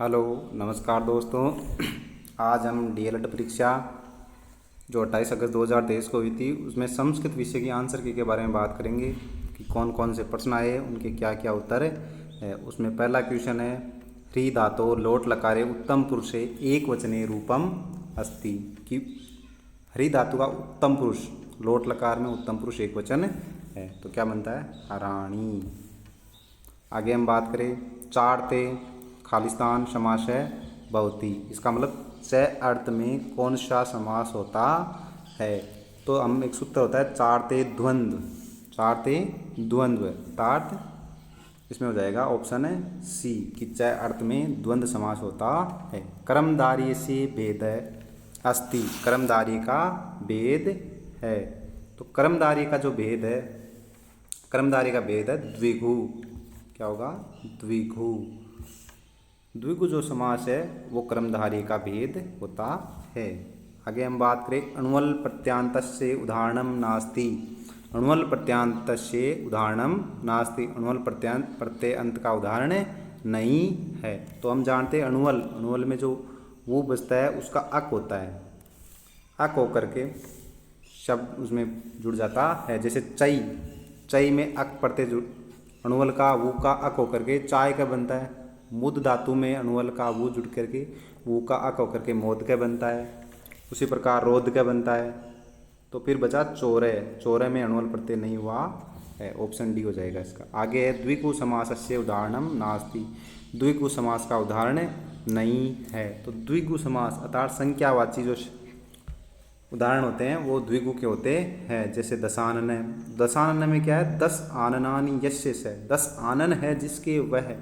Hello, नमस्कार दोस्तों। आज हम डीएलएड परीक्षा जो 28 अगस्त 2023 को हुई थी उसमें संस्कृत विषय की आंसर की के बारे में बात करेंगे कि कौन कौन से प्रश्न आए, उनके क्या क्या उत्तर है। उसमें पहला क्वेश्चन है, ह्री धातो लोट लकारे उत्तम पुरुषे एक वचने रूपम अस्ति। कि ह्री धातु का उत्तम पुरुष लोट लकार में उत्तम पुरुष एक वचन है, तो क्या बनता है? हराणी। आगे हम बात करें, चारते खालिस्तान समास है बहुती। इसका मतलब च अर्थ में कौन सा समास होता है? तो हम एक सूत्र होता है चारते द्वंद्व। चारते द्वंद्व अर्थात इसमें हो जाएगा ऑप्शन है सी कि च अर्थ में द्वंद्व समास होता है। कर्मधारय से भेद अस्ति। कर्मधारय का भेद है, तो कर्मधारय का जो भेद है, कर्मधारय का भेद है द्विगु। क्या होगा? द्विगु। द्विगु जो समास है वो कर्मधारय का भेद होता है। आगे हम बात करें, अणुवल प्रत्यांतस्य उदाहरणम नास्ति। अणुवल प्रत्यांतस्य उदाहरणम नास्ति। अणुवल प्रत्यय अंत का उदाहरण नहीं है। तो हम जानते हैं अणुवल, अणुवल में जो वो बचता है उसका अक होता है। अक होकर के शब्द उसमें जुड़ जाता है। जैसे चई, चई में अक प्रत्यय जुड़, अणुवल का वो का अक होकर के चाय का बनता है। मुद धातु में अणुवल का वो जुड़ करके वो का अक होकर के मोद का बनता है। उसी प्रकार रोध का बनता है। तो फिर बचा चोरे। चोरे में अणुवल प्रत्यय नहीं हुआ है, ऑप्शन डी हो जाएगा इसका। आगे है, द्विगु समासस्य उदाहरणम नास्ति। द्विगु समास का उदाहरण नहीं है। तो द्विगु समास अर्थात संख्यावाची जो उदाहरण होते हैं वो द्विगु के होते हैं। जैसे दशानन है। दशानन में क्या है? 10 आननानि यस्य से। 10 आनन है जिसके वह,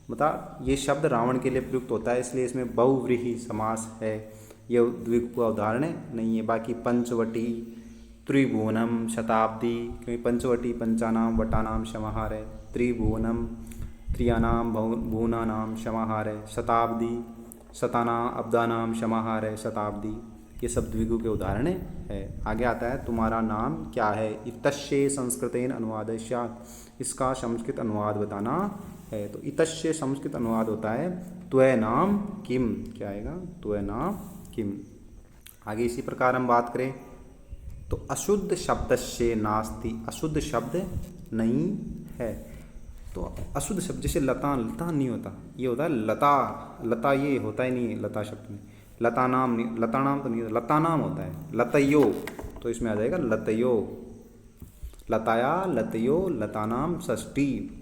मतलब ये शब्द रावण के लिए प्रयुक्त होता है, इसलिए इसमें बहुव्रीहि समास है। ये द्विगु का उदाहरण नहीं है। बाकी पंचवटी, त्रिभुवनम, शताब्दी, क्योंकि पंचवटी पंचानाम वटानाम समाहार है। त्रिभुवनम त्रियानाम भुवनानाम समाहार है। शताब्दी शतानाम अब्दानाम समाहार है। शताब्दी, ये सब द्विगु के उदाहरण है। आगे आता है, तुम्हारा नाम क्या है? इतस्य संस्कृतेन अनुवाद स्यात्। इसका संस्कृत अनुवाद बताना है। तो इतस्य संस्कृत अनुवाद होता है त्वय नाम किम। क्या आएगा? त्वय नाम किम। आगे इसी प्रकार हम बात करें तो अशुद्ध शब्दस्य नास्ति। अशुद्ध शब्द नहीं है। तो अशुद्ध शब्द जैसे लता, लता नहीं होता, ये होता है लता। लता ये होता ही नहीं है लता शब्द में। लता नाम नहीं, लता नाम तो नहीं होता, लता नाम होता है। लतयो, तो इसमें आ जाएगा लतयो। लताया लतयो लतानाम षष्ठी।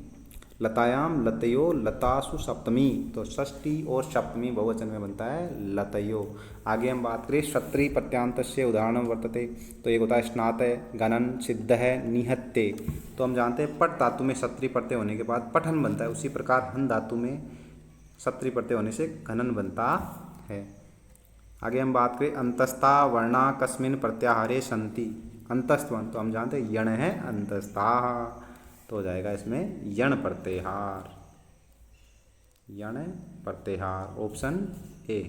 लतायाम लतयो लतासु सप्तमी। तो षष्ठी और सप्तमी बहुवचन में बनता है लतयो। आगे हम बात करें, क्षत्रिय प्रत्यांतस्य उदाहरणम वर्तते। तो एक होता है स्नातय, गणन, सिद्ध है, निहत्ते। तो हम जानते हैं पट धातु में क्षत्रिय प्रत्यय होने के बाद पठन बनता है। उसी प्रकार हन धातु में क्षत्रिय प्रत्यय होने से घनन बनता है। आगे हम बात करें, अंतस्था वर्णा कस्मिन प्रत्याहारे संति। अंतस्थवन, तो हम जानते हैं यण है अंतस्था, तो हो जाएगा इसमें यण प्रत्याहार। यण प्रत्याहार, ऑप्शन ए।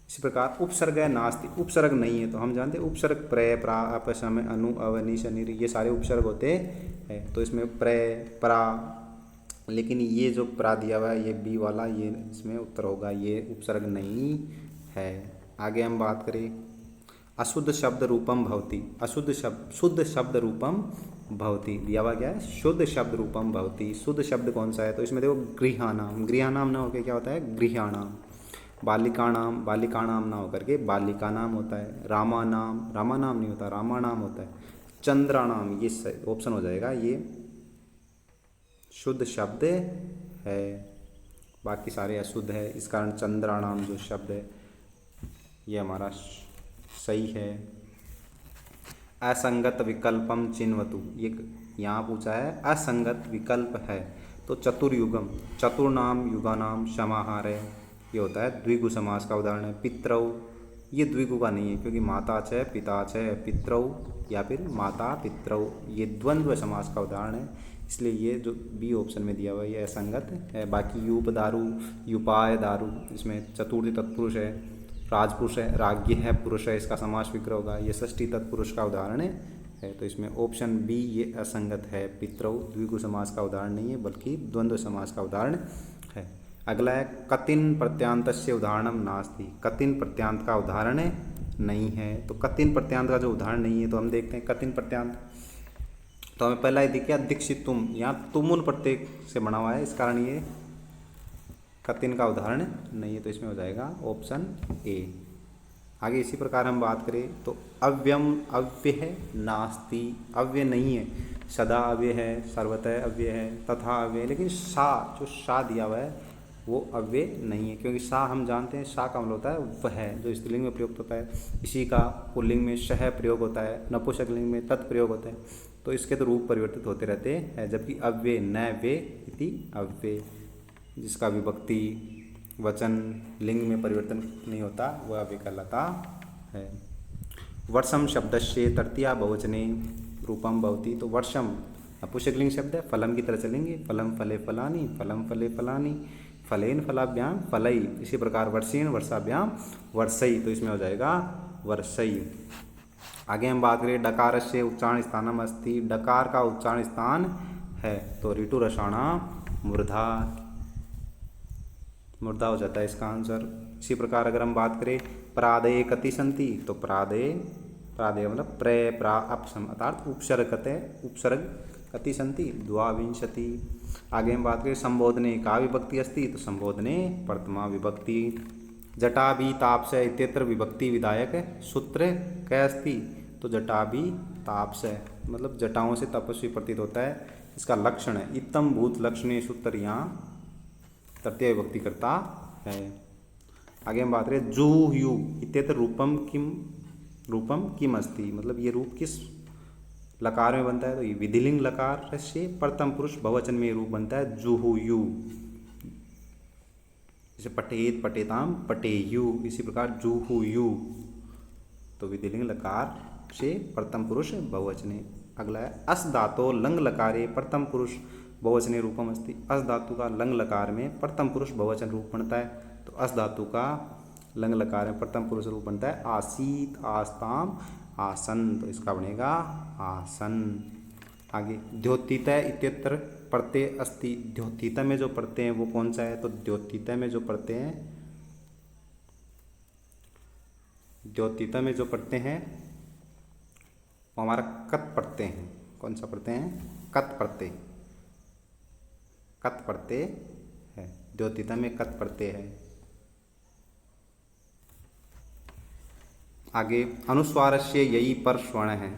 इसी प्रकार उपसर्ग नास्ति। उपसर्ग नहीं है, तो हम जानते हैं उपसर्ग प्रय, प्रा, अपसम, अनु, अव, निश, निर, ये सारे उपसर्ग होते हैं। तो इसमें प्रय, प्रा, लेकिन ये जो प्रा दिया हुआ है ये बी वाला, ये इसमें उत्तर होगा, ये उपसर्ग नहीं है। आगे हम बात करें, अशुद्ध शब्द रूपम भवति। अशुद्ध शब्द, शुद्ध शब्द रूपम भवति दिया हुआ क्या है? शुद्ध शब्द रूपम भवति। शुद्ध शब्द कौन सा है? तो इसमें देखो गृहानाम। गृहानाम ना होकर क्या होता है? गृहाणाम। बालिकानाम, बालिकानाम ना होकर के बालिका नाम होता है। रामानाम, रामानाम नहीं होता, रामानाम होता है। चंद्रानाम, ये ऑप्शन हो जाएगा, ये शुद्ध शब्द है, बाकी सारे अशुद्ध है। इस कारण चंद्रानाम जो शब्द है ये हमारा सही है। असंगत विकल्पम चिन्वतु, ये यहाँ पूछा है असंगत विकल्प है। तो चतुर्युगम, चतुर्नाम युगानाम समाहार है, ये होता है द्विगु समास का उदाहरण है। पितरौ, ये द्विगु का नहीं है क्योंकि माता छ पिता छ, पितरौ या फिर माता पितरौ, ये द्वंद्व समास का उदाहरण है, इसलिए ये जो बी ऑप्शन में दिया हुआ है ये असंगत है। बाकी यूप दारू, युपाय दारू, इसमें चतुर्थी तत्पुरुष है, राजपुरुष है, राज्ञ है, पुरुष है, इसका समास विग्रह होगा, ये षष्ठी तत्पुरुष का उदाहरण है। तो इसमें ऑप्शन बी ये असंगत है। पितरौ द्विगु समास का उदाहरण नहीं है बल्कि द्वंद्व समास का उदाहरण है। अगला है कतिन प्रत्यांतस्य उदाहरणम नास्ति। कतिन प्रत्यांत का उदाहरण नहीं है। तो कतिन प्रत्यांत का जो उदाहरण नहीं है तो हम देखते हैं कतिन प्रत्यांत। तो हमें पहला ये दिख गया दीक्षित तुम, यहाँ तुमुन प्रत्यय से बना हुआ है, इस कारण ये कतिन का उदाहरण नहीं है, तो इसमें हो जाएगा ऑप्शन ए। आगे इसी प्रकार हम बात करें तो अव्यम अव्यय नास्ति, अव्यय नहीं है। सदा अव्यय है, सर्वतः अव्यय है, तथा अव्यय, लेकिन सा जो सा दिया हुआ है वो अव्यय नहीं है, क्योंकि सा हम जानते हैं सा का मतलब होता है वह, जो स्त्रीलिंग में प्रयुक्त होता है। इसी का पुल्लिंग में सह प्रयोग होता है, नपुंसकलिंग में तत् प्रयोग होता है, तो इसके तो रूप परिवर्तित होते रहते हैं। जबकि अव्यय न वे इति अव्यय, जिसका विभक्ति वचन लिंग में परिवर्तन नहीं होता वह अव्यय कहलाता है। वर्षम शब्दस्य तृतीया बहुवचने रूपम भवति। तो वर्षम नपुंसकलिंग शब्द है, फलम की तरह चलेंगे, फलम फले फलानि, फलम फले फलानि, फलेन फलाभ्याम फलई। इसी प्रकार वर्षेण वर्षाभ्याम वर्षई, तो इसमें हो जाएगा वर्षई। आगे हम बात करें डकार से उच्चारण स्थानम अस्ति। डकार का उच्चारण स्थान है तो ऋतु रसाणा मूर्धा, मूर्धा हो जाता है इसका आंसर। इसी प्रकार अगर हम बात करें प्रादे कति संति, तो प्रादे प्रादे मतलब प्रे प्रा अपसम अर्थात उपसर्ग कति संति द्वाविंशति। आगे हम बात करें संबोधने का विभक्ति अस्ति, तो संबोधने प्रथमा विभक्ति। जटाभि तापस इत्यत्र विभक्ति विधायक सूत्र कै अस्ति, तो जटाभि तापस मतलब जटाओं से तपस्वी प्रतीत होता है, इसका लक्षण है। इत्तम भूत लक्षणे सूत्र यहाँ तृतीय विभक्ति करता है। आगे हम बात करें जूहू इत्यत्र रूपम किम अस्ति, मतलब ये रूप किस लकार में बनता है, तो ये विधिलिंग लकार से प्रथम पुरुष बहुवचन में रूप बनता है जूहू। जैसे पठेत पठेताम पटेयु, इसी प्रकार जूहू, तो विधिलिंग लकार से प्रथम पुरुष बहुवचने। अगला है अस धातो लंग लकारे प्रथम पुरुष बहुवचने रूपम अस्ति। अस धातु का लंग लकार में प्रथम पुरुष बहुवचन रूप बनता है, तो अस धातु का लंग लकार में प्रथम पुरुष रूप बनता है आसीत आस्ताम आसन, तो इसका बनेगा आसन। आगे द्योतित इत्यत्र प्रत्यय अस्ति। द्योतित में जो प्रत्यय हैं वो कौन सा है, तो द्योतित में जो प्रत्यय हैं, द्योतित में जो प्रत्यय हैं वो हमारा कत प्रत्यय है। कौन सा प्रत्यय है, कत प्रत्यय, कत प्रत्यय है, द्योतित में कत प्रत्यय है। आगे अनुस्वारस्य यही पर स्वर्ण है,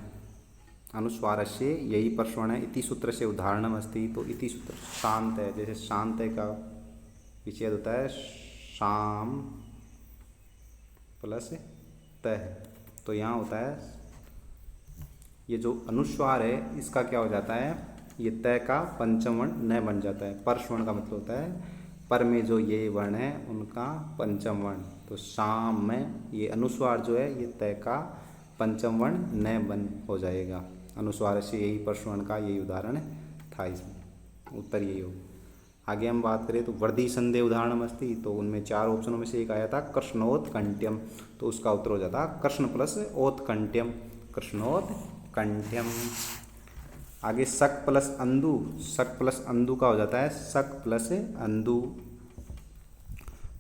अनुस्वारस्य यही पर स्वर्ण है इति सूत्र से उदाहरणम अस्ति। तो इति सूत्र शांत है, जैसे शांत है का विच्छेद होता है शाम प्लस त है, तो यहाँ होता है ये जो अनुस्वार है इसका क्या हो जाता है, ये तय का पंचम वर्ण न बन जाता है। पर स्वर्ण का मतलब होता है पर में जो ये वर्ण है उनका पंचम वर्ण, तो शाम में ये अनुस्वार जो है ये तय का पंचम वर्ण न बन हो जाएगा। अनुस्वार से यही पर स्वर्ण का यही उदाहरण था, इसमें उत्तर यही हो। आगे हम बात करें तो वर्दी संदेह उदाहरणम अस्ति, तो उनमें चार ऑप्शनों में से एक आया था कृष्णोत्कंठ्यम, तो उसका उत्तर हो जाता कृष्ण प्लस ओत्कंठ्यम, कृष्णोत्कंठ्यम। आगे शक प्लस अंधु, शक प्लस अंधु का हो जाता है शक प्लस अंधु,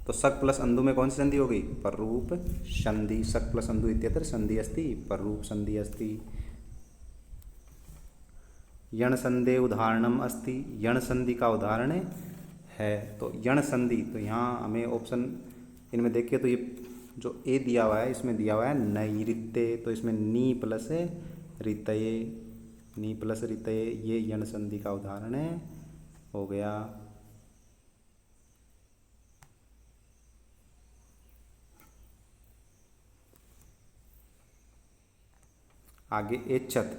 तो शक प्लस अंधु में कौन सी संधि हो गई, पररूप संधि। शक प्लस अंधु इत्यत्र संधि अस्ति, पररूप संधि अस्ति। यण संधे उदाहरणम अस्ति, यण संधि का उदाहरण है, तो यण संधि, तो यहाँ हमें ऑप्शन इनमें देखिए तो ये जो ए दिया हुआ है इसमें दिया हुआ है नैऋत्य, तो इसमें नी प्लस ऋतये, नी प्लस ऋतये ये यण संधि का उदाहरण हो गया। आगे एच्छत,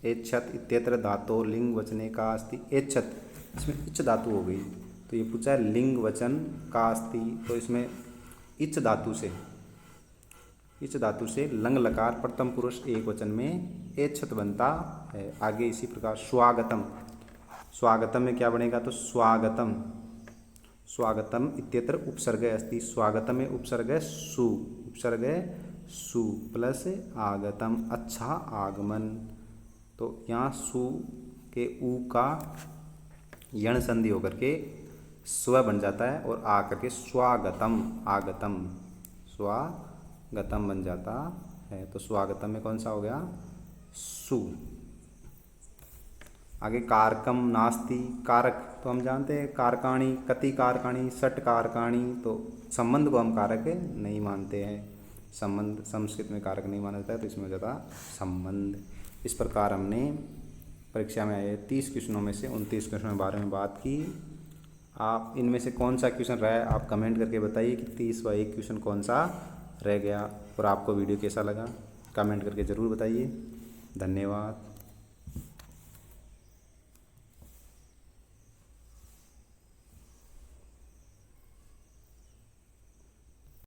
एच्छत इत्यत्र धातो लिंग वचने का अस्ति। एच्छत इसमें इच्छ धातु हो गई, तो ये पूछा है लिंग वचन का अस्ति, तो इसमें इच्छ धातु से, इच्छ धातु से लंग लकार प्रथम पुरुष एक वचन में एच्छत बनता है। आगे इसी प्रकार स्वागतम, स्वागतम में क्या बनेगा, तो स्वागतम, स्वागतम इत्यत्र उपसर्ग अस्ति। स्वागतम में उपसर्ग सु, उपसर्ग सु प्लस आगतम अच्छा आगमन, तो यहाँ सु के ऊ का यण संधि होकर के स्व बन जाता है और आ करके स्वागतम, आगतम, स्वागतम बन जाता है। तो स्वागतम में कौन सा हो गया, सु। आगे कारकम नास्ति, कारक तो हम जानते हैं कारकाणी, कति कारकाणी, सट कारकाणी, तो संबंध को हम कारक नहीं मानते हैं, संबंध संस्कृत में कारक नहीं माना जाता है, तो इसमें हो जाता संबंध। इस प्रकार हमने परीक्षा में आए 30 क्वेश्चनों में से 29 क्वेश्चनों के बारे में बात की। आप इनमें से कौन सा क्वेश्चन रहा है आप कमेंट करके बताइए कि 30 व 1 क्वेश्चन कौन सा रह गया, और आपको वीडियो कैसा लगा कमेंट करके ज़रूर बताइए। धन्यवाद।